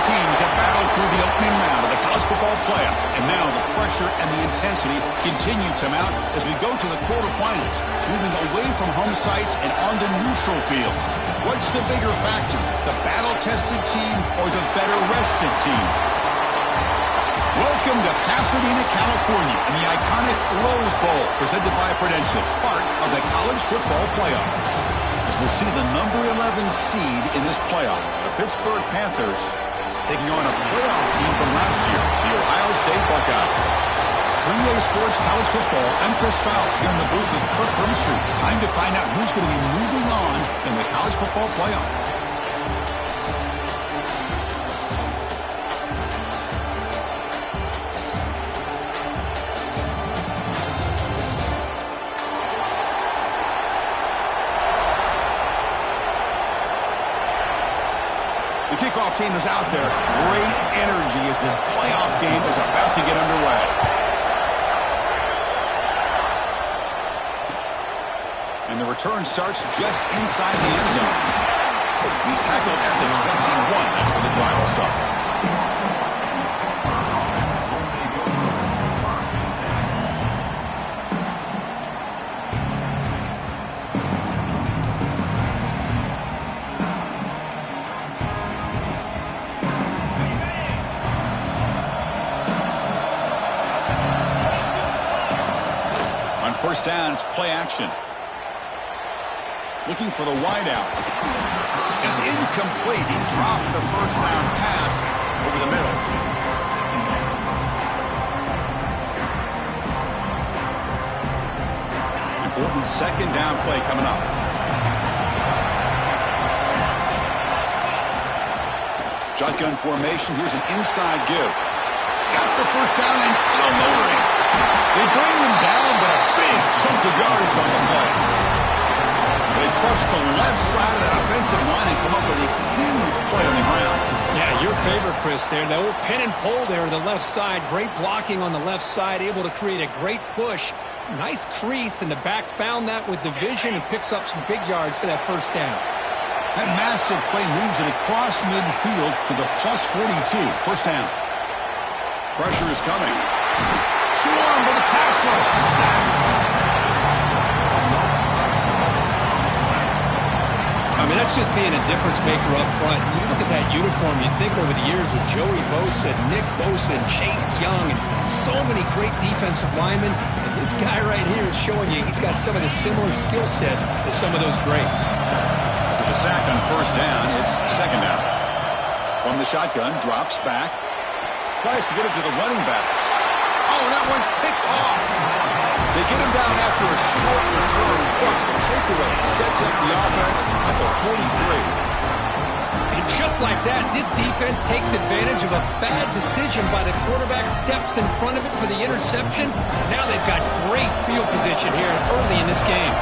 teams have battled through the opening round of the college football playoff, and now the pressure and the intensity continue to mount as we go to the quarterfinals, moving away from home sites and onto neutral fields. What's the bigger factor, the battle-tested team or the better-rested team? Welcome to Pasadena, California, in the iconic Rose Bowl, presented by Prudential, part of the college football playoff. As we'll see the number 11 seed in this playoff, the Pittsburgh Panthers, taking on a playoff team from last year, the Ohio State Buckeyes. 3A Sports College Football, I'm Chris Fowler, here in the booth with Kirk Hermstreet. Time to find out who's going to be moving on in the college football playoff. The kickoff team is out there. Great energy as this playoff game is about to get underway. And the return starts just inside the end zone. He's tackled at the 21. That's where the drive will start. First down, it's play action. Looking for the wideout. It's incomplete. He dropped the first down pass over the middle. Important second down play coming up. Shotgun formation. Here's an inside give. Got the first down and still motoring. They bring him down, but a big chunk of yardage on the play. They trust the left side of that offensive line and come up with a huge play on the ground. Yeah, your favorite, Chris, there. The old pin and pull there on the left side. Great blocking on the left side, able to create a great push. Nice crease, and the back found that with the vision and picks up some big yards for that first down. That massive play moves it across midfield to the plus 42. First down. Pressure is coming. Swarm to the pass rush. Sack. I mean, that's just being a difference maker up front. You look at that uniform, you think over the years with Joey Bosa, Nick Bosa, and Chase Young, and so many great defensive linemen. And this guy right here is showing you he's got some of the similar skill set as some of those greats. With the sack on first down, it's second down. From the shotgun, drops back. Tries to get it to the running back. Oh, that one's picked off. They get him down after a short return, but the takeaway sets up the offense at the 43. And just like that, this defense takes advantage of a bad decision by the quarterback, steps in front of it for the interception. Now they've got great field position here early in this game.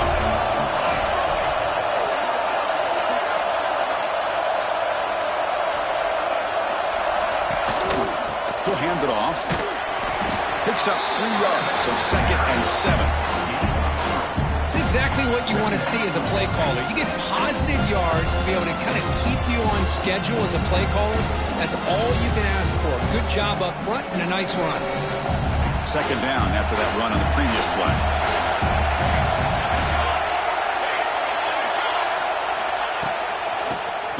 He'll hand it off. Picks up 3 yards, so second and 7. It's exactly what you want to see as a play caller. You get positive yards to be able to kind of keep you on schedule as a play caller. That's all you can ask for. Good job up front and a nice run. Second down after that run on the previous play.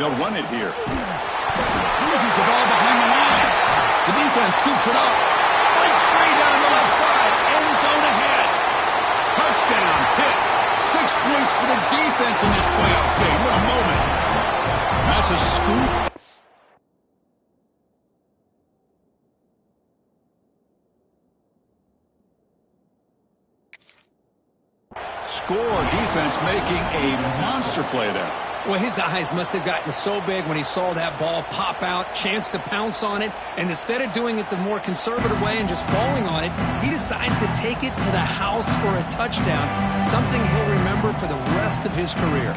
They'll run it here. Loses the ball behind the line. The defense scoops it up. Breaks free down the left side. End zone ahead. Touchdown, Pitt. 6 points for the defense in this playoff game. What a moment. That's a scoop. Score. Defense making a monster play there. Well, his eyes must have gotten so big when he saw that ball pop out, chance to pounce on it, and instead of doing it the more conservative way and just falling on it, he decides to take it to the house for a touchdown, something he'll remember for the rest of his career.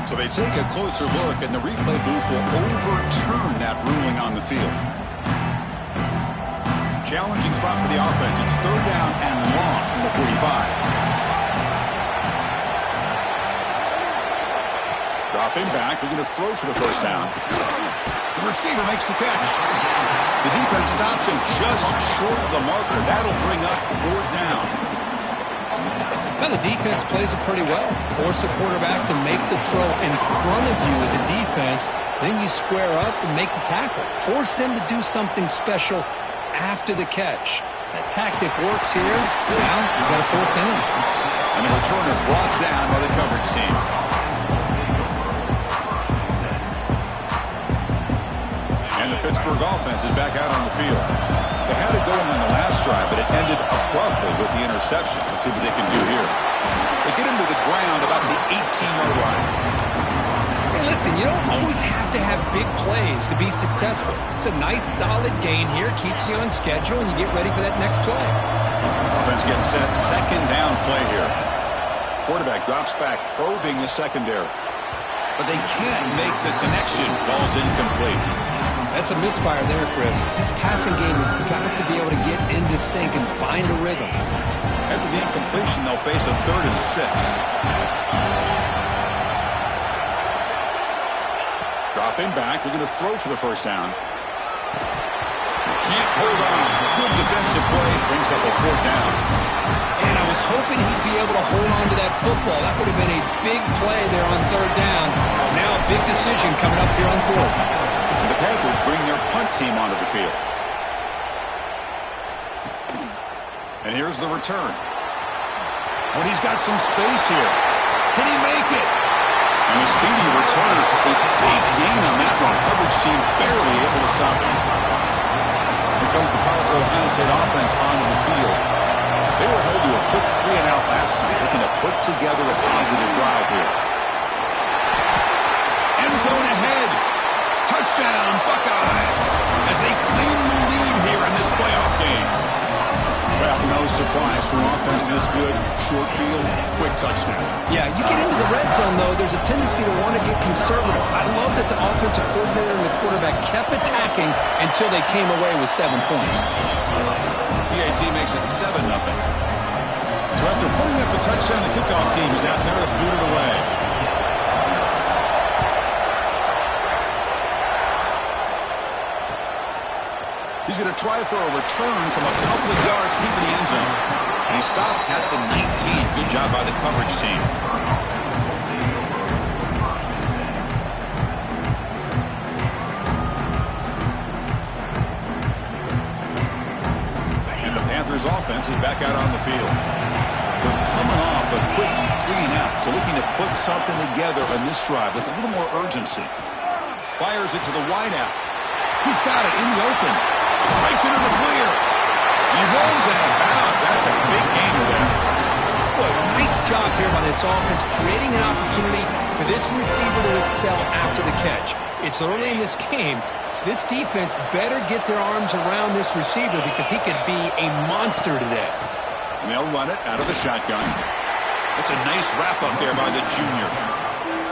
So they take a closer look, and the replay booth will overturn that ruling on the field. Challenging spot for the offense. It's third down and long from the 45. Dropping back, looking to throw for the first down. The receiver makes the catch. The defense stops him just short of the marker. That'll bring up 4th down. Well, the defense plays it pretty well. Force the quarterback to make the throw in front of you as a defense. Then you square up and make the tackle. Force them to do something special after the catch. That tactic works here. Now you've got a 4th down. And the returner brought down by the coverage team. And the Pittsburgh offense is back out on the field. They had it going on the last drive, but it ended abruptly with the interception. Let's see what they can do here. They get him to the ground about the 18-yard line. Hey, listen, you don't always have to have big plays to be successful. It's a nice, solid gain here. Keeps you on schedule, and you get ready for that next play. Offense getting set. 2nd down play here. Quarterback drops back, probing the secondary. But they can't make the connection. Ball's incomplete. That's a misfire there, Chris. This passing game has got to be able to get into sync and find a rhythm. After the incompletion, they'll face a 3rd and 6. Dropping back, looking to throw for the 1st down. Can't hold on. Good defensive play. Brings up a 4th down. And I was hoping he'd be able to hold on to that football. That would have been a big play there on 3rd down. Now a big decision coming up here on 4th. The Panthers bring their punt team onto the field. And here's the return. When he's got some space here. Can he make it? And a speedy return. A big gain on that one. Coverage team barely able to stop him. Here comes the powerful Ohio State offense onto the field. They were held to a quick 3-and-out last time. Looking to put together a positive drive here. End zone ahead. Touchdown, Buckeyes, as they claim the lead here in this playoff game. Well, no surprise for offense this good. Short field, quick touchdown. Yeah, you get into the red zone, though, there's a tendency to want to get conservative. I love that the offensive coordinator and the quarterback kept attacking until they came away with 7 points. PAT makes it 7-0. So after putting up a touchdown, the kickoff team is out there to boot it away. He's going to try for a return from a couple of yards deep in the end zone. And he stopped at the 19. Good job by the coverage team. And the Panthers offense is back out on the field. They're coming off a quick 3-and-out, so looking to put something together on this drive with a little more urgency. Fires it to the wideout. He's got it in the open. Breaks into the clear. He rolls that about. That's a big gainer there. Boy, nice job here by this offense, creating an opportunity for this receiver to excel after the catch. It's early in this game, so this defense better get their arms around this receiver because he could be a monster today. And they'll run it out of the shotgun. That's a nice wrap-up there by the junior.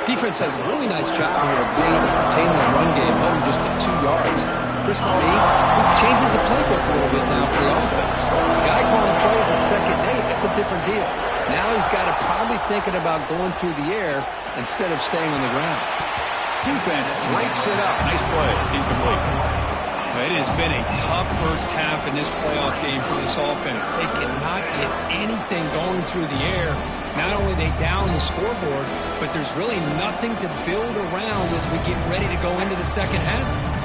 Defense does a really nice job here of being able to contain the run game, holding just to 2 yards. Chris, to me, this changes the playbook a little bit now for the offense. The guy calling plays at 2nd and 8, that's a different deal. Now he's got to probably thinking about going through the air instead of staying on the ground. Defense breaks it up. Nice play. Incomplete. It has been a tough first half in this playoff game for this offense. They cannot get anything going through the air. Not only are they down the scoreboard, but there's really nothing to build around as we get ready to go into the second half.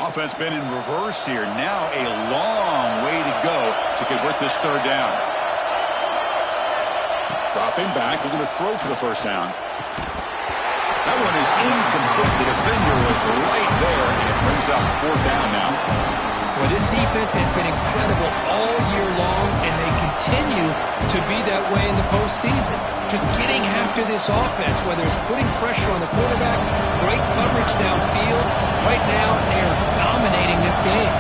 Offense been in reverse here. Now a long way to go to convert this 3rd down. Dropping back, looking to throw for the 1st down. That one is incomplete. The defender was right there, and it brings up 4th down now. Well, this defense has been incredible all year long, and they continue to be that way in the postseason. Just getting after this offense, whether it's putting pressure on the quarterback, great coverage downfield. Right now, they are dominating this game.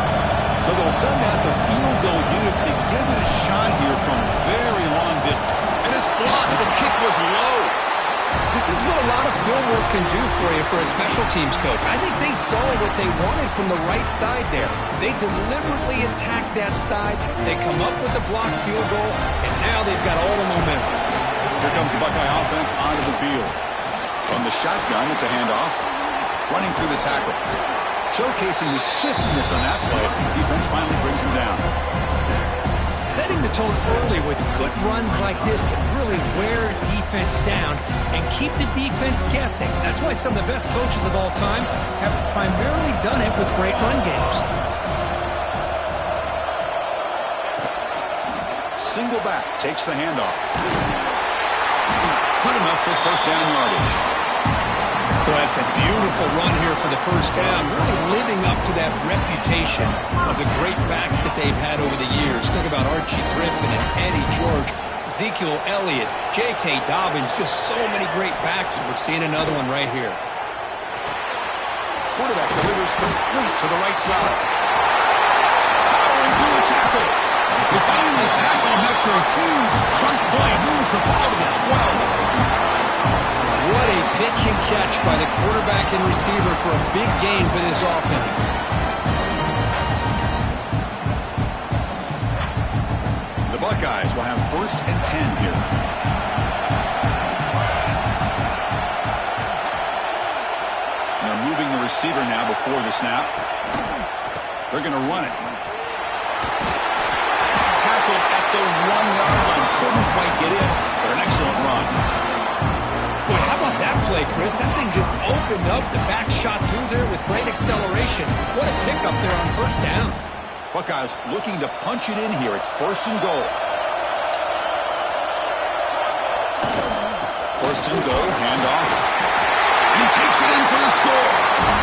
So they'll send out the field goal unit to give it a shot here from very long distance. And it's blocked. The kick was low. This is what a lot of film work can do for you for a special teams coach. I think they saw what they wanted from the right side there. They deliberately attacked that side. They come up with the blocked field goal, and now they've got all the momentum. Here comes the Buckeye offense onto the field. From the shotgun, it's a handoff. Running through the tackle. Showcasing the shiftiness on that play, defense finally brings him down. Setting the tone early with good runs like this can really wear defense down and keep the defense guessing. That's why some of the best coaches of all time have primarily done it with great run games. Single back takes the handoff. Good enough for first down yardage. Well, that's a beautiful run here for the first down, really living up to that reputation of the great backs that they've had over the years. Think about Archie Griffin and Eddie George, Ezekiel Elliott, J.K. Dobbins, just so many great backs, and we're seeing another one right here. Quarterback delivers complete to the right side. Powering through a tackle. They finally tackle him after a huge chunk play. Moves the ball to the 12. What a pitch and catch by the quarterback and receiver for a big gain for this offense. The Buckeyes will have first and 10 here. They're moving the receiver now before the snap. They're going to run it. Tackled at the 1-yard line. Couldn't quite get in, but an excellent run. Boy, how about that play, Chris? That thing just opened up. The back shot through there with great acceleration. What a pickup there on first down. Buckeyes looking to punch it in here. It's first and goal. First and goal, handoff. He takes it in for the score.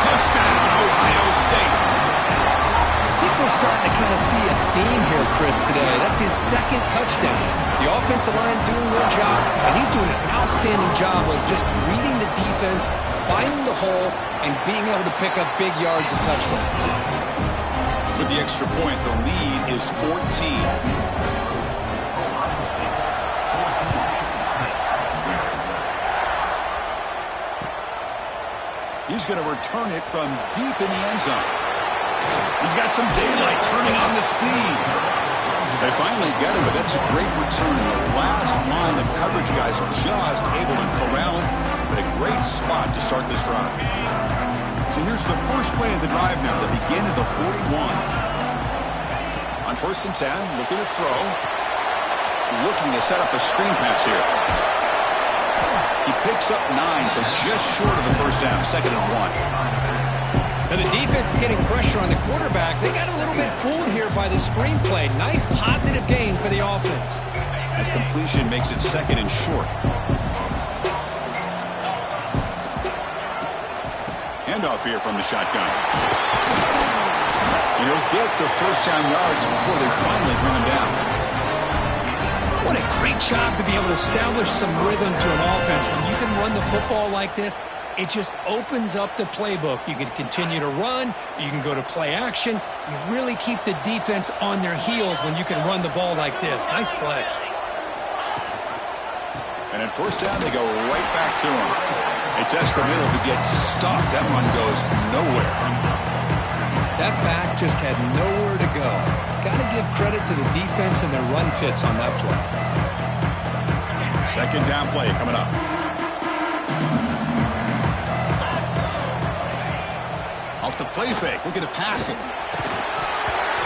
Touchdown, Ohio State. I think we're starting to kind of see a theme here, Chris, today. That's his second touchdown. The offensive line doing their job, and he's doing an outstanding job of just reading the defense, finding the hole, and being able to pick up big yards and touchdowns. With the extra point, the lead is 14. He's going to return it from deep in the end zone. He's got some daylight turning on the speed. They finally get him, but that's a great return. The last line of coverage guys just able to corral him, but a great spot to start this drive. So here's the first play of the drive now, the begin of the 41. On first and 10, looking to throw. Looking to set up a screen pass here. He picks up 9, so just short of the first down, second and 1. Now the defense is getting pressure on the quarterback. They got a little bit fooled here by the screenplay. Nice positive gain for the offense. That completion makes it second and short. Handoff here from the shotgun. He'll get the first down yards before they finally bring him down. What a great job to be able to establish some rhythm to an offense. When you can run the football like this, it just opens up the playbook. You can continue to run. You can go to play action. You really keep the defense on their heels when you can run the ball like this. Nice play. And at first down, they go right back to him. They test the middle, but gets stopped. That run goes nowhere. That back just had nowhere to go. Got to give credit to the defense and their run fits on that play. Second down play coming up. Off the play fake, looking to pass it.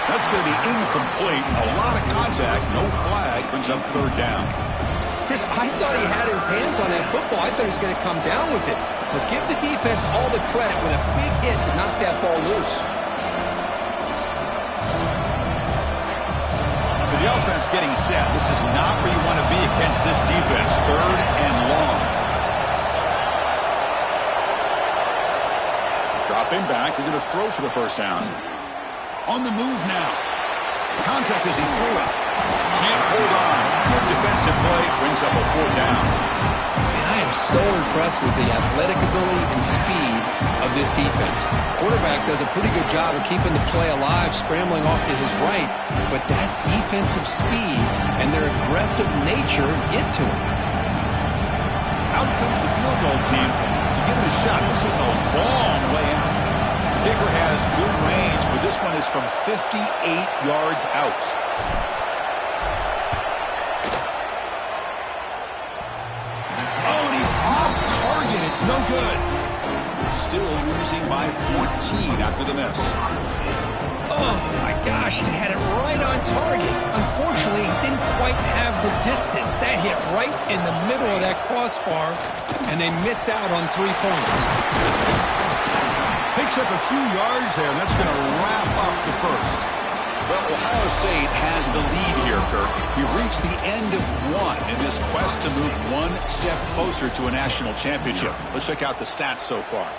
That's going to be incomplete. A lot of contact, no flag, brings up third down. Chris, I thought he had his hands on that football. I thought he was going to come down with it. But give the defense all the credit with a big hit to knock that ball loose. So the offense getting set. This is not where you want to be against this defense. Third and long. Dropping back. They're going to throw for the first down. On the move now. Contact as he threw it. Can't hold on. Good defensive play. Brings up a fourth down. And I am so impressed with the athletic ability and speed of this defense. Quarterback does a pretty good job of keeping the play alive, scrambling off to his right. But that defensive speed and their aggressive nature get to him. Out comes the field goal team. to give it a shot. This is a long way out. The kicker has good range, but this one is from 58 yards out. Oh, and he's off target. It's no good. Still losing by 14 after the miss. Oh, my gosh, he had it right on target. Unfortunately, he didn't quite have the distance. That hit right in the middle of that crossbar, and they miss out on 3 points. Picks up a few yards there, and that's going to wrap up the first. Well, Ohio State has the lead here, Kirk. We've reached the end of one in this quest to move one step closer to a national championship. Let's check out the stats so far.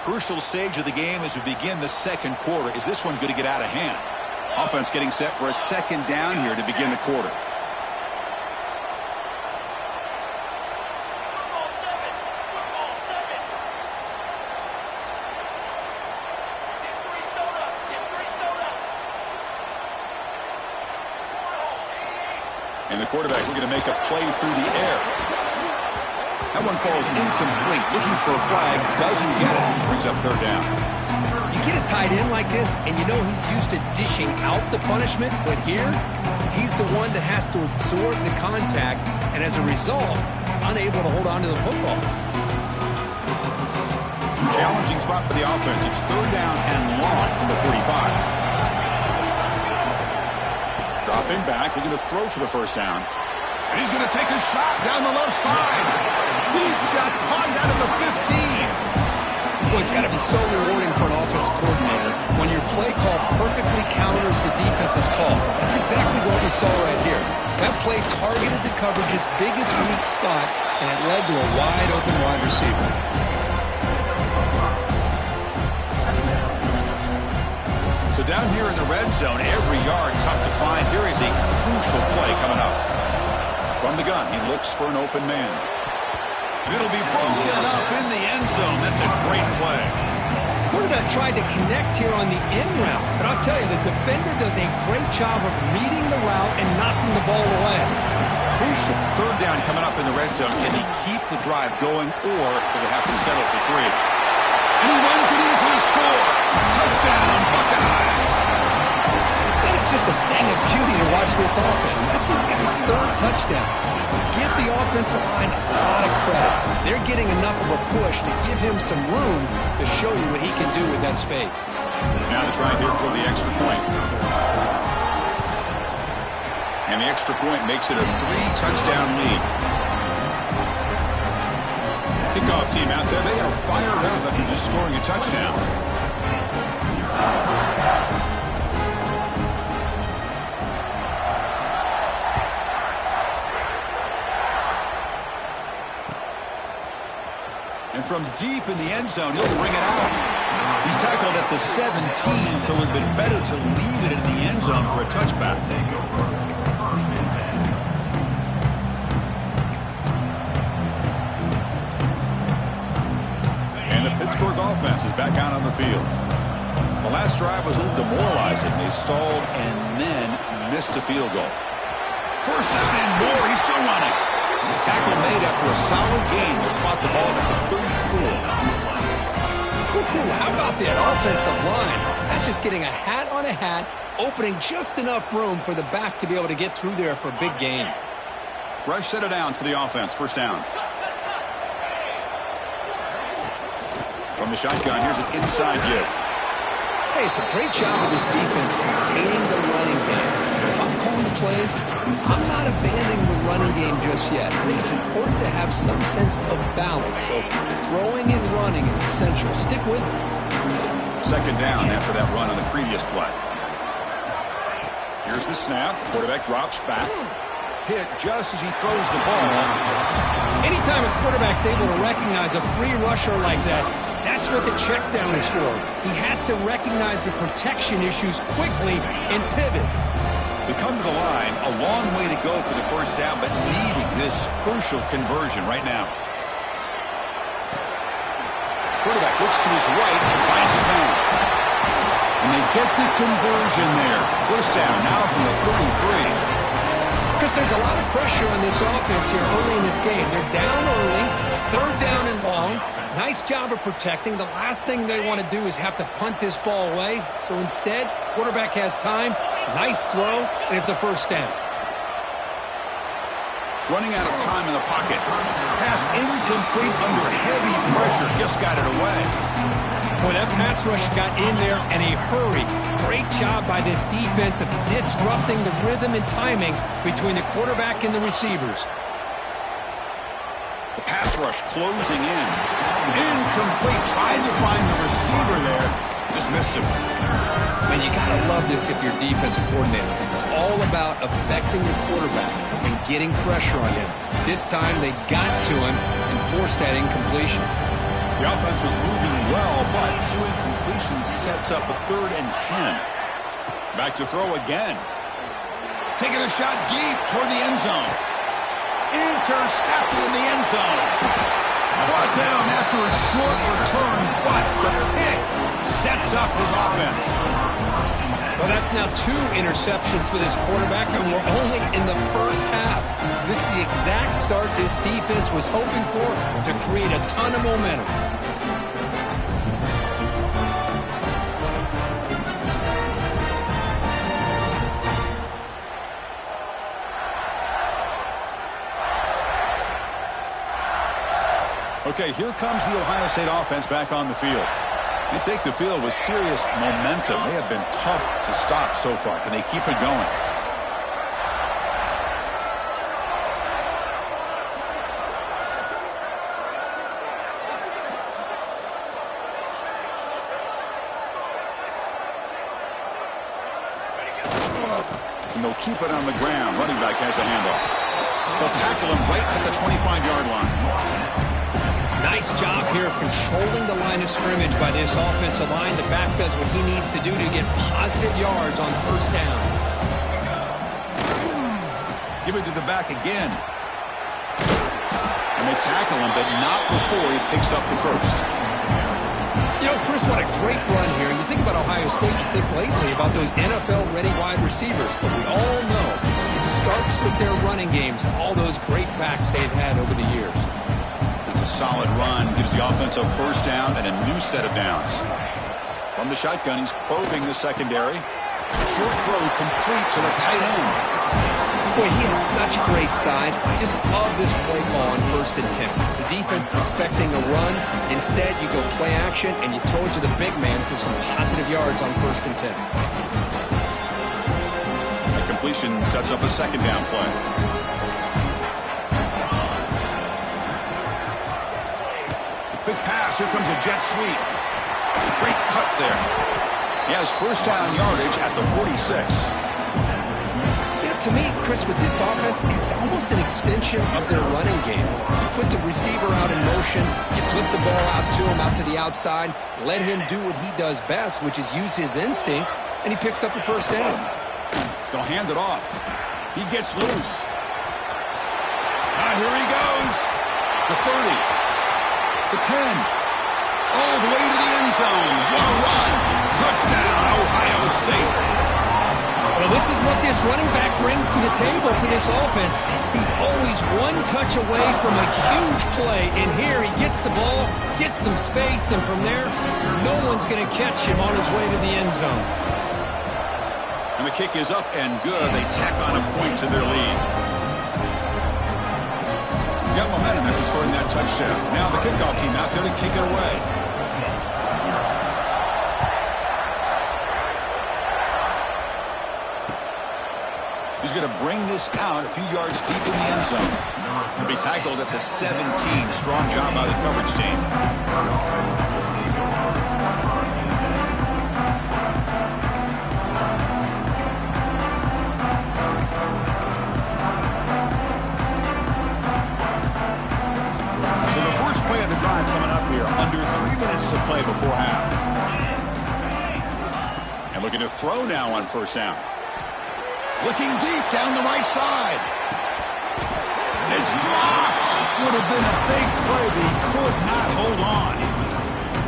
Crucial stage of the game as we begin the second quarter. Is this one going to get out of hand? Offense getting set for a second down here to begin the quarter. And the quarterback looking to make a play through the air. That one falls incomplete. Looking for a flag. Doesn't get it. Brings up third down. You get a tight end like this, and you know he's used to dishing out the punishment, but here, he's the one that has to absorb the contact, and as a result, he's unable to hold on to the football. Challenging spot for the offense. It's third down and long from the 45. Dropping back, looking to throw for the first down. And he's going to take a shot down the left side. Deep shot, caught down at the 15. Boy, it's got to be so rewarding for an offense coordinator when your play call perfectly counters the defense's call. That's exactly what we saw right here. That play targeted the coverage's biggest weak spot, and it led to a wide-open wide receiver. So down here in the red zone, every yard tough to find. Here is a crucial play coming up. From the gun, he looks for an open man. It'll be broken up in the end zone. That's a great play. Quarterback tried to connect here on the in route, but I'll tell you, the defender does a great job of reading the route and knocking the ball away. Crucial. Third down coming up in the red zone. Can he keep the drive going, or will they have to settle for 3? And he runs it in for the score. Touchdown, Buckeyes. And it's just a thing of beauty to watch this offense. That's this guy's third touchdown. Give the offensive line a lot of credit. They're getting enough of a push to give him some room to show you what he can do with that space. Now the try here for the extra point. And the extra point makes it a 3-touchdown lead. Kickoff team out there, they are fired up after just scoring a touchdown. And from deep in the end zone, he'll bring it out. He's tackled at the 17, so it would have been better to leave it in the end zone for a touchback. And the Pittsburgh offense is back out on the field. The last drive was a little demoralizing. They stalled and then missed a field goal. First down and more. He's still running. Tackle made after a solid gain to spot the ball at the 34. How about that offensive line? That's just getting a hat on a hat, opening just enough room for the back to be able to get through there for a big gain. Fresh set of downs for the offense. First down. From the shotgun, here's an inside give. Hey, it's a great job of this defense containing the running game. If I'm calling the plays, I'm not abandoning the running game just yet. I think it's important to have some sense of balance. So throwing and running is essential. Stick with it. Second down after that run on the previous play. Here's the snap. Quarterback drops back. Hit just as he throws the ball. Anytime a quarterback's able to recognize a free rusher like that, that's what the check down is for. He has to recognize the protection issues quickly and pivot. They come to the line, a long way to go for the first down, but needing this crucial conversion right now. Quarterback looks to his right and finds his man. And they get the conversion there. First down now from the 33. Chris, there's a lot of pressure on this offense here early in this game. They're down early, third down and long. Nice job of protecting. The last thing they want to do is have to punt this ball away. So instead, quarterback has time. Nice throw, and it's a first down. Running out of time in the pocket. Pass incomplete under heavy pressure. Just got it away. Boy, that pass rush got in there in a hurry. Great job by this defense of disrupting the rhythm and timing between the quarterback and the receivers. The pass rush closing in. Incomplete. Trying to find the receiver there. Just missed him. Man, you got to love this if you're a defensive coordinator. It's all about affecting the quarterback and getting pressure on him. This time they got to him and forced that incompletion. The offense was moving well, but 2 incompletions sets up a 3rd and 10. Back to throw again. Taking a shot deep toward the end zone. Intercepted in the end zone. Brought down after a short return, but the pick sets up his offense. Well, that's now 2 interceptions for this quarterback, and we're only in the first half. This is the exact start this defense was hoping for to create a ton of momentum. Okay, here comes the Ohio State offense back on the field. They take the field with serious momentum. They have been tough to stop so far. Can they keep it going? And they'll keep it on the ground. Running back has the handoff. They'll tackle him right at the 25-yard line. Nice job here of controlling the line of scrimmage by this offensive line. The back does what he needs to do to get positive yards on first down. Give it to the back again. And they tackle him, but not before he picks up the first. You know, Chris, what a great run here. And you think about Ohio State, you think lately about those NFL-ready wide receivers. But we all know it starts with their running games, all those great backs they've had over the years. A solid run gives the offense a first down and a new set of downs. From the shotgun, he's probing the secondary. Short throw complete to the tight end. Boy, he has such great size. I just love this play call on 1st and 10. The defense is expecting a run. Instead, you go play action and you throw it to the big man for some positive yards on 1st and 10. A completion sets up a 2nd down play. Big pass. Here comes a jet sweep. Great cut there. He has first down yardage at the 46. Yeah, to me, Chris, with this offense, it's almost an extension of their running game. You put the receiver out in motion. You flip the ball out to him, out to the outside. Let him do what he does best, which is use his instincts, and he picks up a first down. They'll hand it off. He gets loose. Now here he goes. The 30. The 10. All the way to the end zone. What a run. Touchdown, Ohio State. Well, this is what this running back brings to the table for this offense. He's always one touch away from a huge play. And here he gets the ball, gets some space, and from there, no one's going to catch him on his way to the end zone. And the kick is up and good. They tack on a point to their lead. Got momentum after scoring that touchdown. Now the kickoff team out there to kick it away. He's going to bring this out a few yards deep in the end zone. He'll be tackled at the 17. Strong job by the coverage team. Under 3 minutes to play before half. And looking to throw now on first down. Looking deep down the right side. It's dropped. Would have been a big play, but he could not hold on.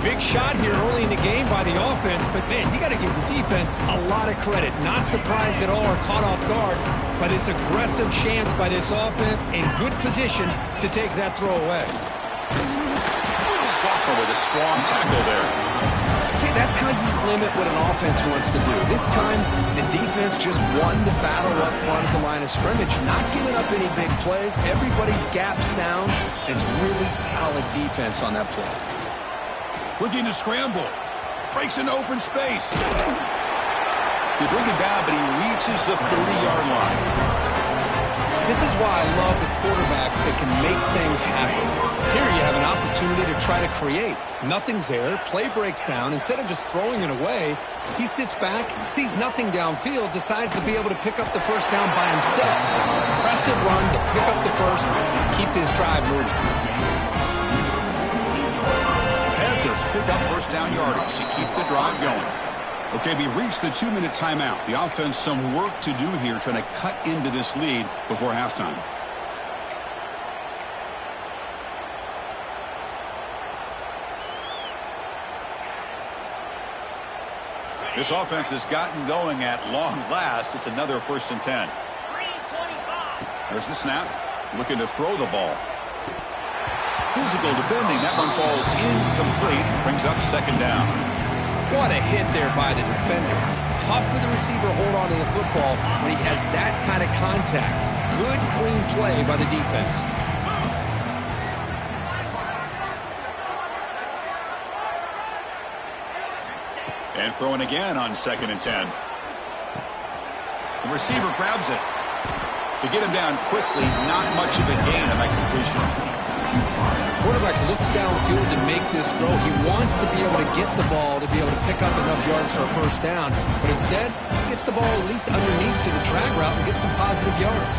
Big shot here early in the game by the offense, but man, you got to give the defense a lot of credit. Not surprised at all or caught off guard by this aggressive chance by this offense, in good position to take that throw away. Soccer with a strong tackle there. See, that's how you limit what an offense wants to do. This time, the defense just won the battle up front at the line of scrimmage, not giving up any big plays. Everybody's gap sound. It's really solid defense on that play. Looking to scramble. Breaks into open space. They bring it down, but he reaches the 30-yard line. This is why I love the quarterbacks that can make things happen. Here you have an opportunity to try to create. Nothing's there. Play breaks down. Instead of just throwing it away, he sits back, sees nothing downfield, decides to be able to pick up the first down by himself. Impressive run to pick up the first, keep this drive moving. Pick up first down yardage to keep the drive going. Okay, we reached the 2-minute timeout. The offense some work to do here, trying to cut into this lead before halftime. This offense has gotten going at long last. It's another 1st and 10. There's the snap. Looking to throw the ball. Physical defending. That one falls incomplete. Brings up 2nd down. What a hit there by the defender. Tough for the receiver to hold on to the football when he has that kind of contact. Good, clean play by the defense. And throwing again on 2nd and 10. The receiver grabs it. To get him down quickly, not much of a gain on that completion. Quarterback looks downfield to make this throw. He wants to be able to get the ball to be able to pick up enough yards for a first down. But instead, he gets the ball at least underneath to the drag route and gets some positive yards.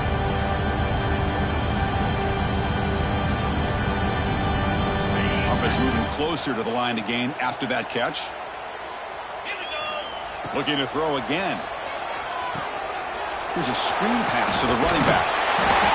Offense moving closer to the line to gain after that catch. Looking to throw again. Here's a screen pass to the running back.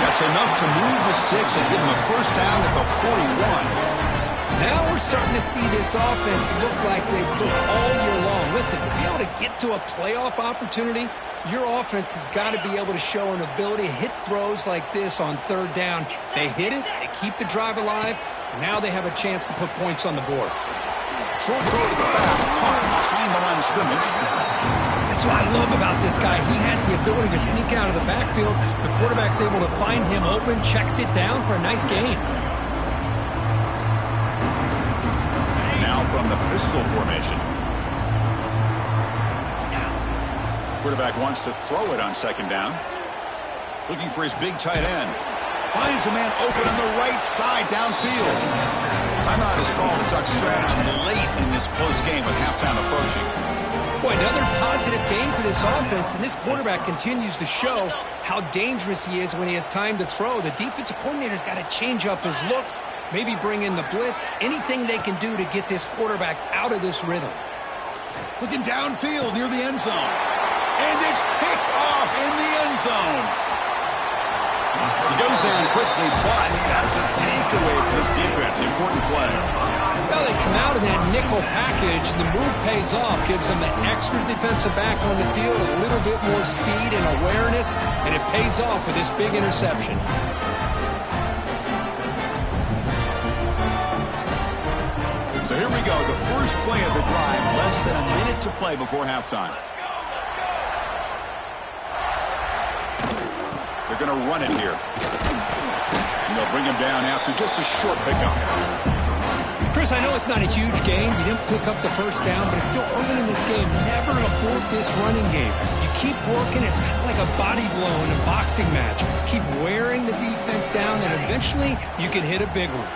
That's enough to move the sticks and give him a first down at the 41. Now we're starting to see this offense look like they've looked all year long. Listen, to be able to get to a playoff opportunity, your offense has got to be able to show an ability to hit throws like this on 3rd down. They hit it, they keep the drive alive. Now they have a chance to put points on the board. Short throw to the back, caught behind the line of scrimmage. That's what I love about this guy. He has the ability to sneak out of the backfield. The quarterback's able to find him open, checks it down for a nice gain. Now from the pistol formation. Quarterback wants to throw it on 2nd down. Looking for his big tight end. Finds a man open on the right side downfield. Timeout is called to talk strategy late in this close game with halftime approaching. Boy, another positive game for this offense, and this quarterback continues to show how dangerous he is when he has time to throw. The defensive coordinator's got to change up his looks, maybe bring in the blitz, anything they can do to get this quarterback out of this rhythm. Looking downfield near the end zone. And it's picked off in the end zone. He goes down quickly, but that's a takeaway for this defense. Important play. Well, they come out in that nickel package, and the move pays off, gives them the extra defensive back on the field, a little bit more speed and awareness, and it pays off with this big interception. So here we go, the first play of the drive, less than a minute to play before halftime. They're going to run it here. And they'll bring him down after just a short pickup. Chris, I know it's not a huge gain. You didn't pick up the first down, but it's still early in this game. Never abort this running game. You keep working. It's kind of like a body blow in a boxing match. Keep wearing the defense down, and eventually you can hit a big one.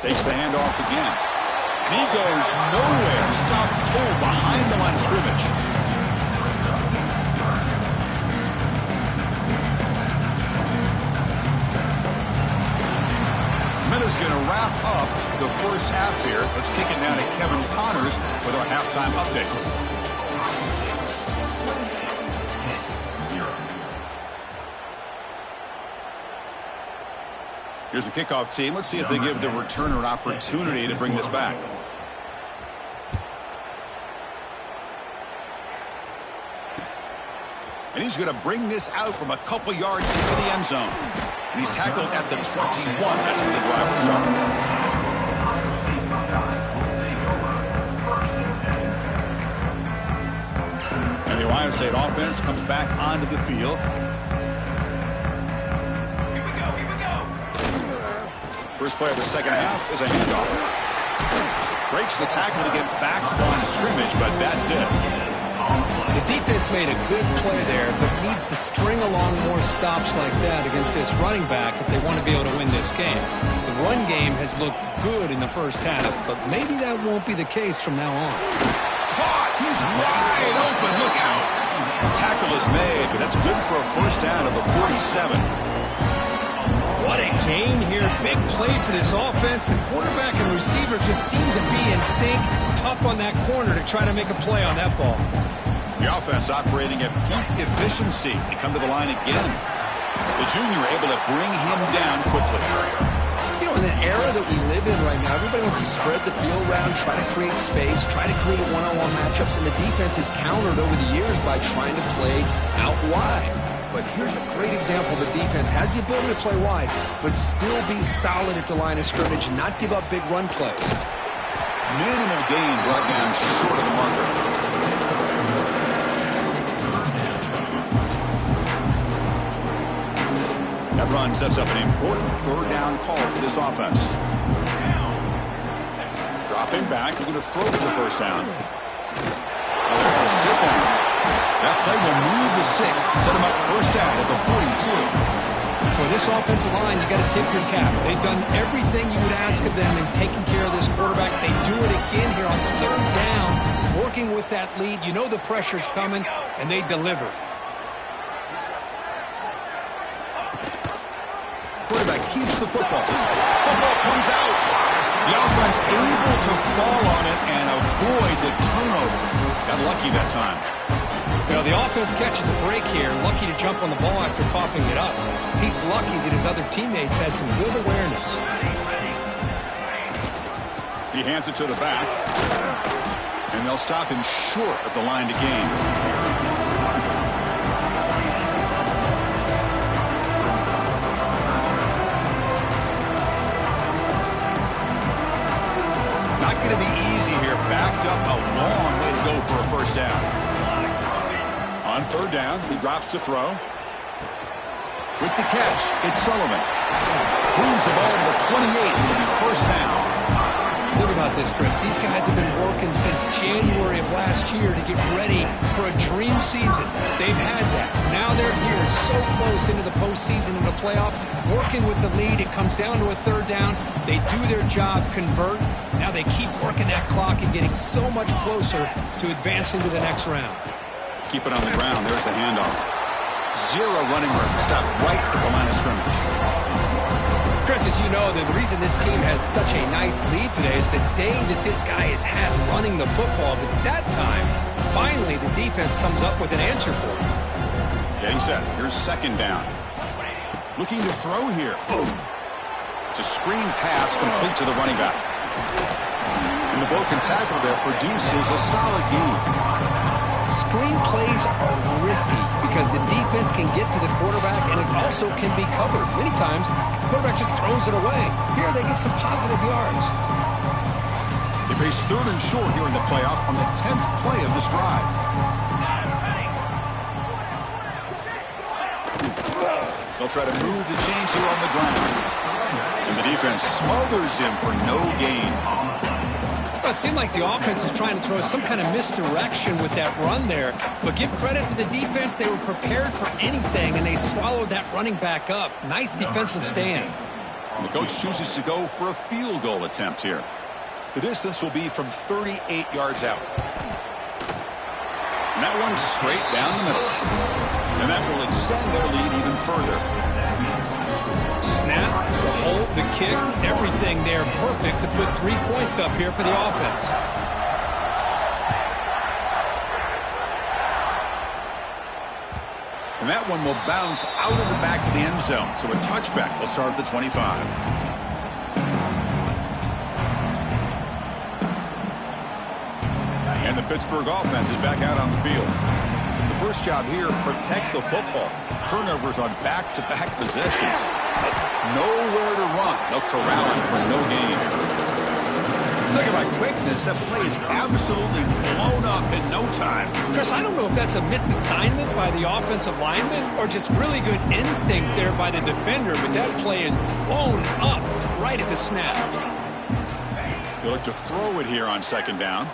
Takes the handoff again. And he goes nowhere. Stopped cold behind the line of scrimmage. going to wrap up the first half here. Let's kick it now to Kevin Connors with our halftime update. Here's the kickoff team. Let's see if they give the returner an opportunity to bring this back. And he's going to bring this out from a couple yards into the end zone. And he's tackled at the 21. That's where the drive will start. And the Ohio State offense comes back onto the field. First play of the second half is a handoff. Breaks the tackle to get back to the line of scrimmage, but that's it. The defense made a good play there, but needs to string along more stops like that against this running back if they want to be able to win this game. The run game has looked good in the first half, but maybe that won't be the case from now on. Caught! He's wide open. Look out. Tackle is made, but that's good for a first down of the 47. What a gain here. Big play for this offense. The quarterback and receiver just seem to be in sync. Tough on that corner to try to make a play on that ball. The offense operating at peak efficiency. They come to the line again. The junior able to bring him down quickly. You know, in the era that we live in right now, everybody wants to spread the field around, try to create space, try to create one-on-one matchups, and the defense is countered over the years by trying to play out wide. But here's a great example. The defense has the ability to play wide, but still be solid at the line of scrimmage and not give up big run plays. Minimal gain brought down short of the marker. That run sets up an important third down call for this offense. Dropping back, looking to throw for the first down. Oh, there's the stiff arm. That play will move the sticks, set him up first down at the 42. For this offensive line, you got to tip your cap. They've done everything you would ask of them in taking care of this quarterback. They do it again here on third down, working with that lead. You know the pressure's coming, and they deliver. Quarterback keeps the football. Football comes out. The offense able to fall on it and avoid the turnover. Got lucky that time. You know, the offense catches a break here, lucky to jump on the ball after coughing it up. He's lucky that his other teammates had some good awareness. He hands it to the back, and they'll stop him short of the line to gain. Not going to be easy here. Backed up a long way to go for a first down. On third down, he drops to throw. With the catch, it's Sullivan. Moves the ball to the 28 for the first down. Think about this, Chris. These guys have been working since January of last year to get ready for a dream season. They've had that. Now they're here so close into the postseason and the playoff, working with the lead. It comes down to a third down. They do their job, convert. Now they keep working that clock and getting so much closer to advancing to the next round. Keep it on the ground. There's the handoff. Zero running room. Stop right at the line of scrimmage. Chris, as you know, the reason this team has such a nice lead today is the day that this guy has had running the football. But that time, finally, the defense comes up with an answer for him. Getting set. Here's second down. Looking to throw here. Boom. It's a screen pass complete to the running back. And the broken tackle there produces a solid gain. Screen plays are risky because the defense can get to the quarterback and it also can be covered. Many times, the quarterback just throws it away. Here, they get some positive yards. They face third and short here in the playoff on the 10th play of this drive. They'll try to move the chains here on the ground. And the defense smothers him for no gain. Well, it seemed like the offense is trying to throw some kind of misdirection with that run there. But give credit to the defense. They were prepared for anything, and they swallowed that running back up. Nice defensive stand. And the coach chooses to go for a field goal attempt here. The distance will be from 38 yards out. And that one's straight down the middle. And that will extend their lead even further. snap, the hold, the kick, everything there perfect to put 3 points up here for the offense. And that one will bounce out of the back of the end zone. So a touchback. They'll start at the 25. And the Pittsburgh offense is back out on the field. The first job here, protect the football. Turnovers on back-to-back possessions. Nowhere to run. They'll corral him for no gain. Talk about quickness. That play is absolutely blown up in no time. Chris, I don't know if that's a misassignment by the offensive lineman or just really good instincts there by the defender, but that play is blown up right at the snap. They look to throw it here on second down.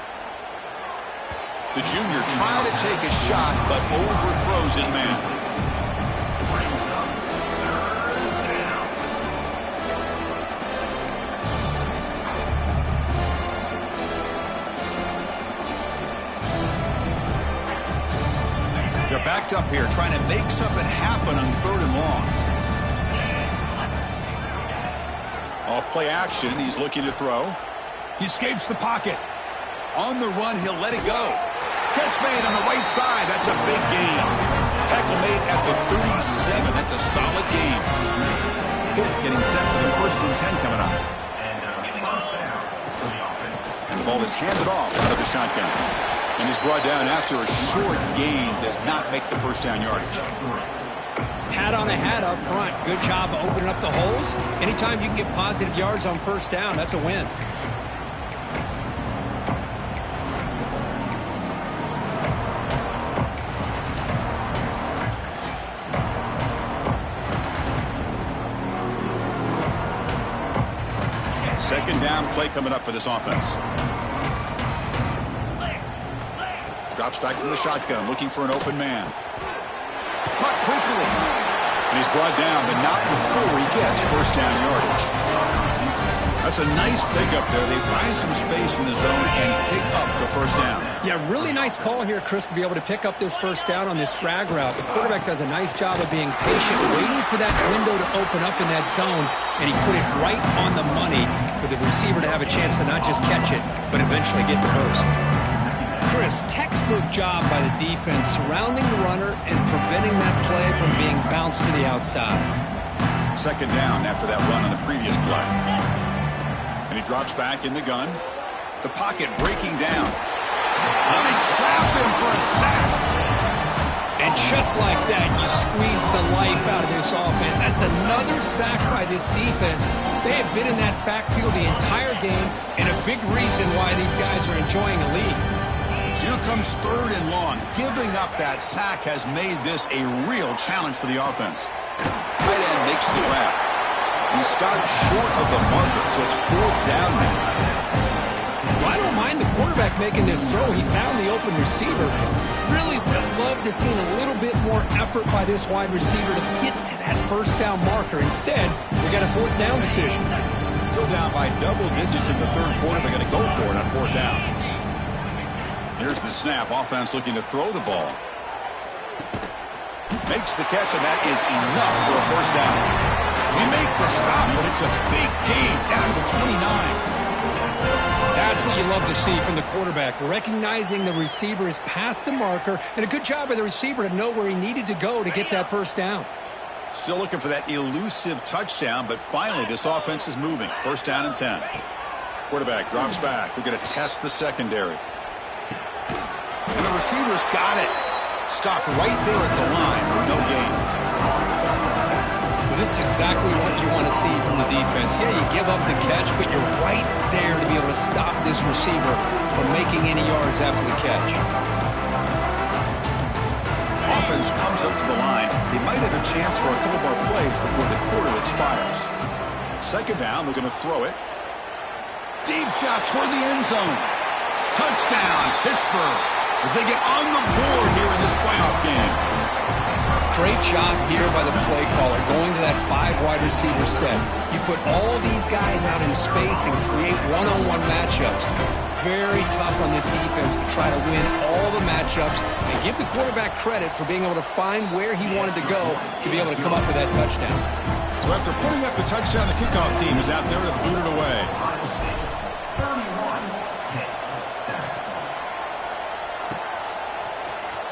The junior trying to take a shot, but overthrows his man. They're backed up here, trying to make something happen on third and long. Off play action, he's looking to throw. He escapes the pocket. On the run, he'll let it go. Catch made on the right side. That's a big gain. Tackle made at the 37. That's a solid gain. Pitt getting set for the 1st and 10 coming up. And the ball is handed off out of the shotgun. And he's brought down after a short gain. Does not make the first down yardage. Hat on a hat up front. Good job of opening up the holes. Anytime you can get positive yards on first down, that's a win. Second down play coming up for this offense. Drops back from the shotgun, looking for an open man. Caught quickly. And he's brought down, but not before he gets first down yardage. That's a nice pickup there. They find some space in the zone and pick up the first down. Yeah, really nice call here, Chris, to be able to pick up this first down on this drag route. The quarterback does a nice job of being patient, waiting for that window to open up in that zone, and he put it right on the money for the receiver to have a chance to not just catch it, but eventually get the first. Chris, textbook job by the defense surrounding the runner and preventing that play from being bounced to the outside. Second down after that run on the previous play. And he drops back in the gun. The pocket breaking down. They trap him for a sack. And just like that, you squeeze the life out of this offense. That's another sack by this defense. They have been in that backfield the entire game, and a big reason why these guys are enjoying a lead. So here comes third and long. Giving up that sack has made this a real challenge for the offense. Tight end makes the grab. He starts short of the marker, so it's fourth down now. Well, I don't mind the quarterback making this throw. He found the open receiver. Really would have loved to see a little bit more effort by this wide receiver to get to that first down marker. Instead, we got a fourth down decision. Still down by double digits in the third quarter. They're going to go for it on fourth down. Here's the snap. Offense looking to throw the ball. Makes the catch, and that is enough for a first down. We make the stop, but it's a big gain down to the 29. That's what you love to see from the quarterback, recognizing the receiver is past the marker, and a good job by the receiver to know where he needed to go to get that first down. Still looking for that elusive touchdown, but finally this offense is moving. First down and 10. Quarterback drops back. We're going to test the secondary. And the receiver's got it. Stopped right there at the line for no gain. Well, this is exactly what you want to see from the defense. Yeah, you give up the catch, but you're right there to be able to stop this receiver from making any yards after the catch. Offense comes up to the line. They might have a chance for a couple more plays before the quarter expires. Second down, we're going to throw it. Deep shot toward the end zone. Touchdown, Pittsburgh, as they get on the board here in this playoff game. Great job here by the play caller, going to that 5 wide receiver set. You put all these guys out in space and create one-on-one matchups. It's very tough on this defense to try to win all the matchups and give the quarterback credit for being able to find where he wanted to go to be able to come up with that touchdown. So after putting up the touchdown, the kickoff team is out there to boot it away.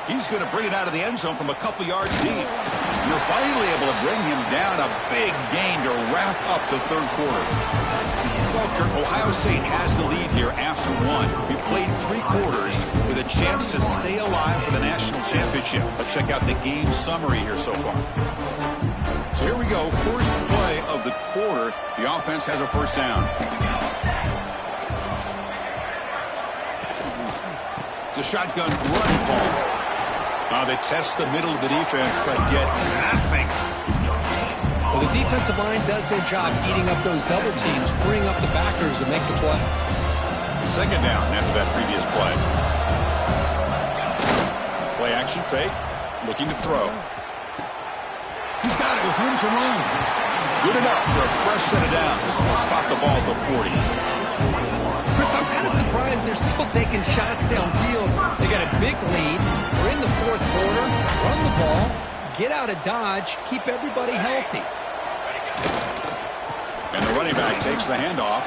He's going to bring it out of the end zone from a couple yards deep. You're finally able to bring him down. A big gain to wrap up the third quarter. Well, Kirk, Ohio State has the lead here after one. We played 3 quarters with a chance to stay alive for the national championship. Let's check out the game summary here so far. So here we go. First play of the quarter. The offense has a first down. It's a shotgun run call. They test the middle of the defense, but get nothing. Well, the defensive line does their job eating up those double teams, freeing up the backers to make the play. Second down after that previous play. Play action fake, looking to throw. He's got it with room to run. Good enough for a fresh set of downs. He'll spot the ball at the 40. Chris, I'm kind of surprised they're still taking shots downfield. They got a big lead. We're in the fourth quarter. Run the ball, get out of Dodge, keep everybody healthy. And the running back takes the handoff.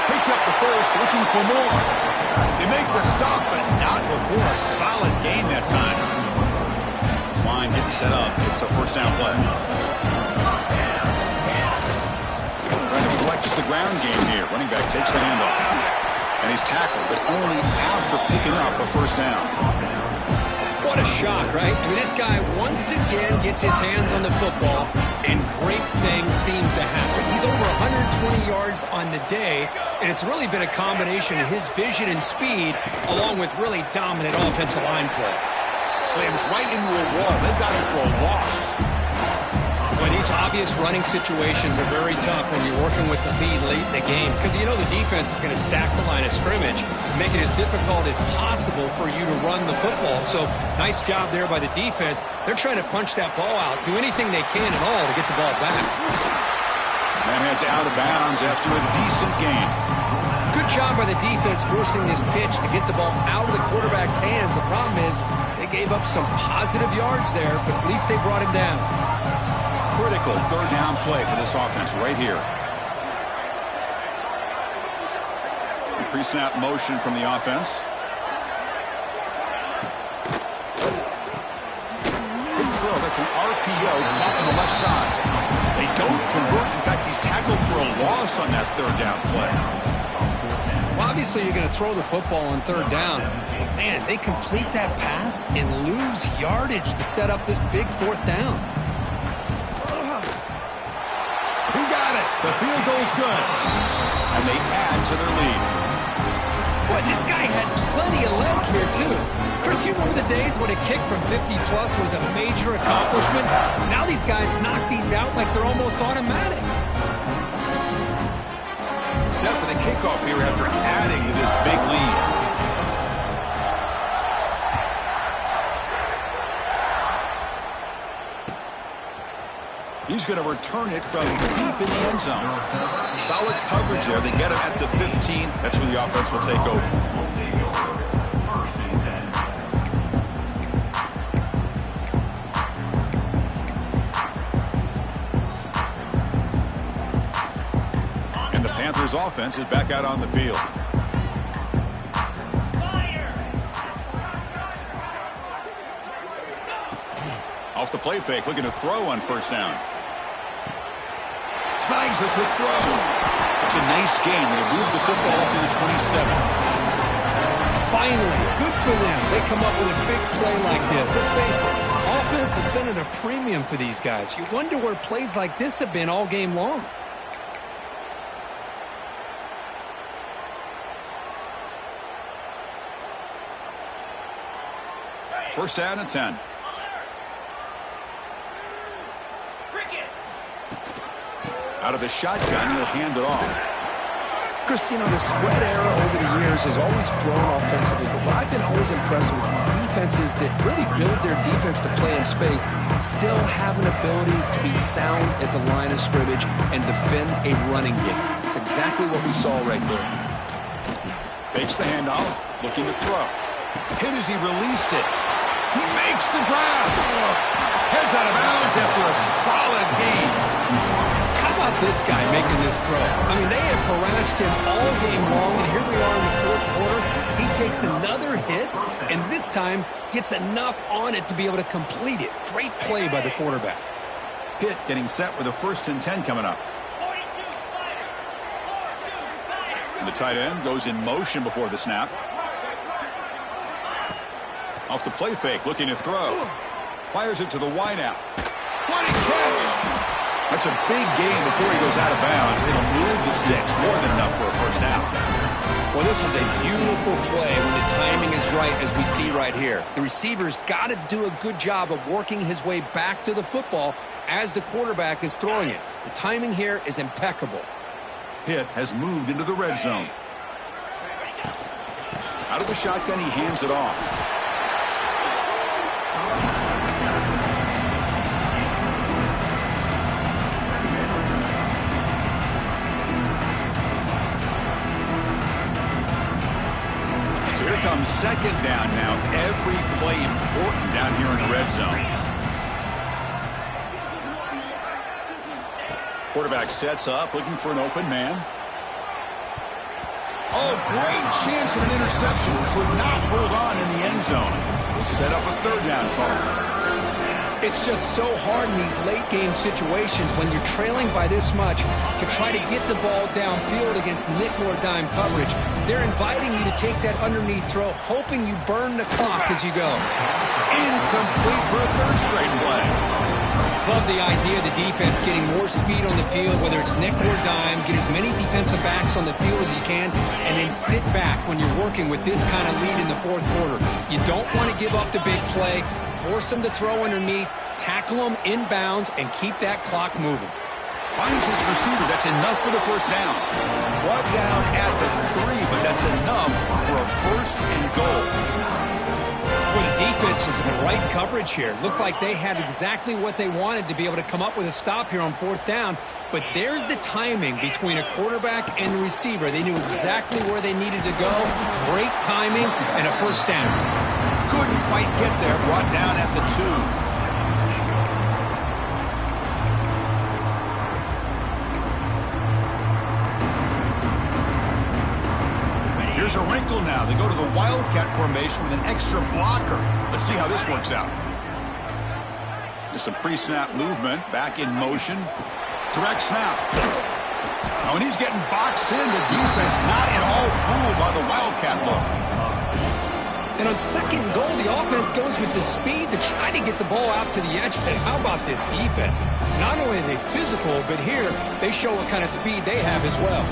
Picks up the first, looking for more. They make the stop, but not before a solid gain that time. This line getting set up. It's a first down play. Trying to flex the ground game here. Running back takes the handoff. And he's tackled, but only after picking up a first down. What a shot, right? I mean, this guy once again gets his hands on the football, and great things seems to happen. He's over 120 yards on the day, and it's really been a combination of his vision and speed, along with really dominant offensive line play. Slams right into a wall. They've got him for a loss. Well, these obvious running situations are very tough when you're working with the lead late in the game, because you know the defense is going to stack the line of scrimmage, make it as difficult as possible for you to run the football. So nice job there by the defense. They're trying to punch that ball out, do anything they can at all to get the ball back. That heads out of bounds after a decent gain. Good job by the defense forcing this pitch to get the ball out of the quarterback's hands. The problem is they gave up some positive yards there, but at least they brought him down. Critical third down play for this offense right here. Pre-snap motion from the offense. Big throw. That's an RPO caught on the left side. They don't convert. In fact, he's tackled for a loss on that third down play. Well, obviously, you're going to throw the football on third down. Man, they complete that pass and lose yardage to set up this big fourth down. He got it. The field goal is good. And they add to their lead. Boy, this guy had plenty of leg here, too. Chris, you remember the days when a kick from 50-plus was a major accomplishment? Now these guys knock these out like they're almost automatic. Set for the kickoff here after adding to this big lead. He's going to return it from deep in the end zone. Solid coverage there. They get it at the 15. That's where the offense will take over. And the Panthers offense is back out on the field. Off the play fake, looking to throw on first down. Snags the quick throw. It's a nice game. They'll move the football up to the 27. Finally, good for them. They come up with a big play like this. Let's face it, offense has been at a premium for these guys. You wonder where plays like this have been all game long. First down and 10. Out of the shotgun, he'll hand it off. Chris, you know, the spread era over the years has always grown offensively, but what I've been always impressed with offenses that really build their defense to play in space still have an ability to be sound at the line of scrimmage and defend a running game. It's exactly what we saw right there. Fakes the handoff, looking to throw. Hit as he released it. He makes the grab. Heads out of bounds after a solid gain. How about this guy making this throw? I mean, they have harassed him all game long, and here we are in the fourth quarter. He takes another hit, and this time gets enough on it to be able to complete it. Great play by the quarterback. Pitt getting set with a 1st and 10 coming up. And the tight end goes in motion before the snap. Off the play fake, looking to throw. Fires it to the wideout. What a catch! That's a big gain before he goes out of bounds. It'll move the sticks more than enough for a first down. Well, this is a beautiful play when the timing is right, as we see right here. The receiver's got to do a good job of working his way back to the football as the quarterback is throwing it. The timing here is impeccable. Pitt has moved into the red zone. Out of the shotgun, he hands it off. Here comes 2nd down now. Every play important down here in the red zone. Quarterback sets up, looking for an open man. Oh, great chance of an interception. Could not hold on in the end zone. Will set up a 3rd down call. It's just so hard in these late-game situations when you're trailing by this much to try to get the ball downfield against nickel or dime coverage. They're inviting you to take that underneath throw, hoping you burn the clock as you go. Incomplete for a 3rd straight play. Love the idea of the defense getting more speed on the field, whether it's nickel or dime, get as many defensive backs on the field as you can, and then sit back when you're working with this kind of lead in the fourth quarter. You don't want to give up the big play. Force them to throw underneath, tackle them inbounds, and keep that clock moving. Finds his receiver. That's enough for the first down. Brought down at the 3, but that's enough for a 1st and goal. Well, the defense was in the right coverage here. Looked like they had exactly what they wanted to be able to come up with a stop here on 4th down. But there's the timing between a quarterback and the receiver. They knew exactly where they needed to go. Great timing and a first down. Couldn't quite get there. Brought down at the 2. Here's a wrinkle now. They go to the Wildcat formation with an extra blocker. Let's see how this works out. There's some pre-snap movement. Back in motion. Direct snap. Now, when he's getting boxed in, the defense not at all fooled by the Wildcat look. And on 2nd and goal, the offense goes with the speed to try to get the ball out to the edge. But how about this defense? Not only are they physical, but here they show what kind of speed they have as well.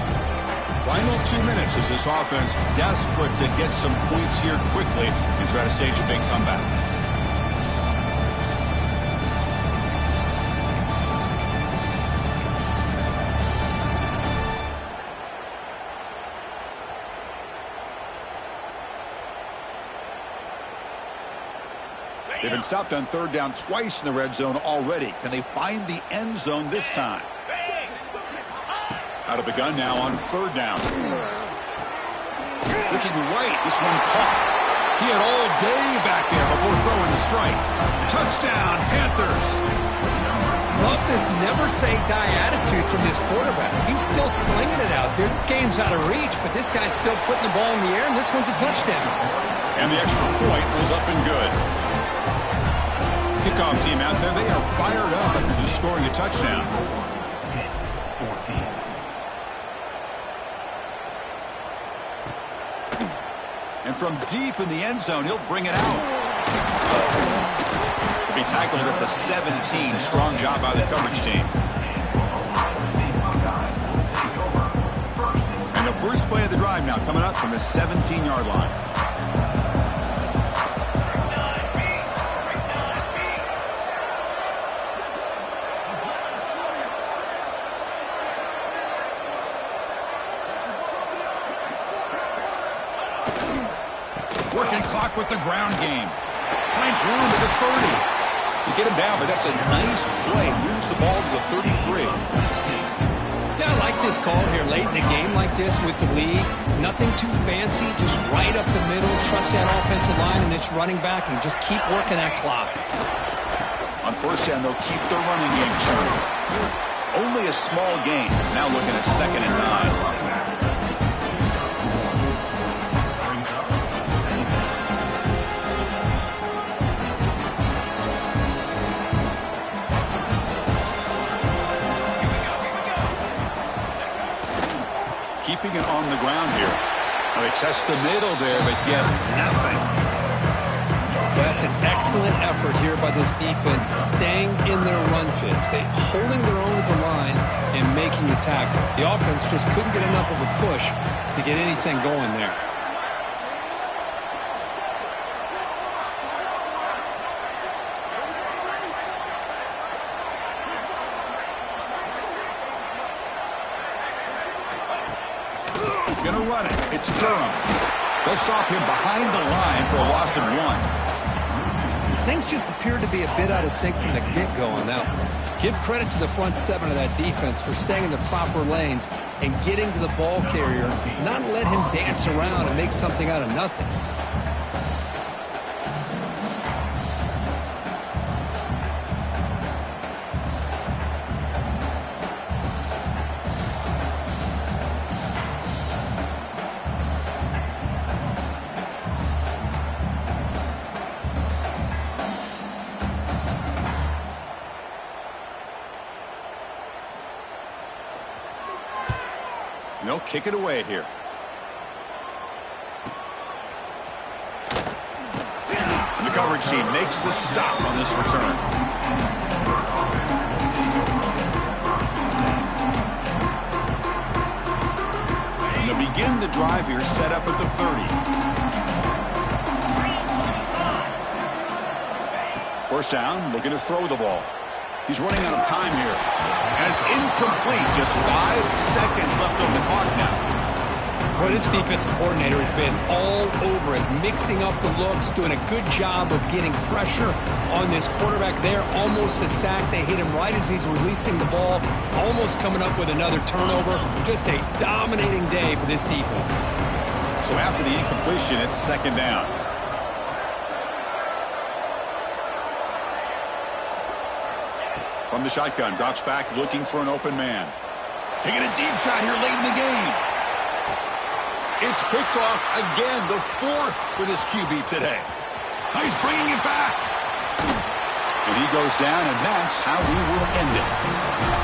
Final 2 minutes as this offense desperate to get some points here quickly and try to stage a big comeback. They've been stopped on 3rd down twice in the red zone already. Can they find the end zone this time? Out of the gun now on 3rd down. Looking right, this one caught. He had all day back there before throwing the strike. Touchdown, Panthers. Love this never-say-die attitude from this quarterback. He's still slinging it out there. This game's out of reach, but this guy's still putting the ball in the air, and this one's a touchdown. And the extra point was up and good. Kickoff team out there, they are fired up after just scoring a touchdown. And from deep in the end zone, he'll bring it out. He'll be tackled at the 17. Strong job by the coverage team. And the first play of the drive now coming up from the 17-yard line. Working clock with the ground game. Finds room at the 30. You get him down, but that's a nice play. Moves the ball to the 33. Yeah, I like this call here late in the game like this with the lead. Nothing too fancy, just right up the middle. Trust that offensive line and this running back and just keep working that clock. On first down, they'll keep their running game churning. Only a small gain. Now looking at 2nd and 9. Keeping it on the ground here. Well, they test the middle there, but get nothing. That's an excellent effort here by this defense, staying in their run fit, holding their own at the line and making the tackle. The offense just couldn't get enough of a push to get anything going there. Going to run it. It's Durham. They'll stop him behind the line for a loss of 1. Things just appeared to be a bit out of sync from the get-go on that one. Give credit to the front 7 of that defense for staying in the proper lanes and getting to the ball carrier, not let him dance around and make something out of nothing. They'll kick it away here. And the coverage team makes the stop on this return. And to begin the drive here, set up at the 30. First down, looking to throw the ball. He's running out of time here. And it's incomplete. Just 5 seconds left on the clock now. Well, this defensive coordinator has been all over it, mixing up the looks, doing a good job of getting pressure on this quarterback there. Almost a sack. They hit him right as he's releasing the ball, almost coming up with another turnover. Just a dominating day for this defense. So after the incompletion, it's 2nd down. From the shotgun, drops back, looking for an open man. Taking a deep shot here late in the game. It's picked off again, the 4th for this QB today. He's bringing it back. And he goes down, and that's how we will end it.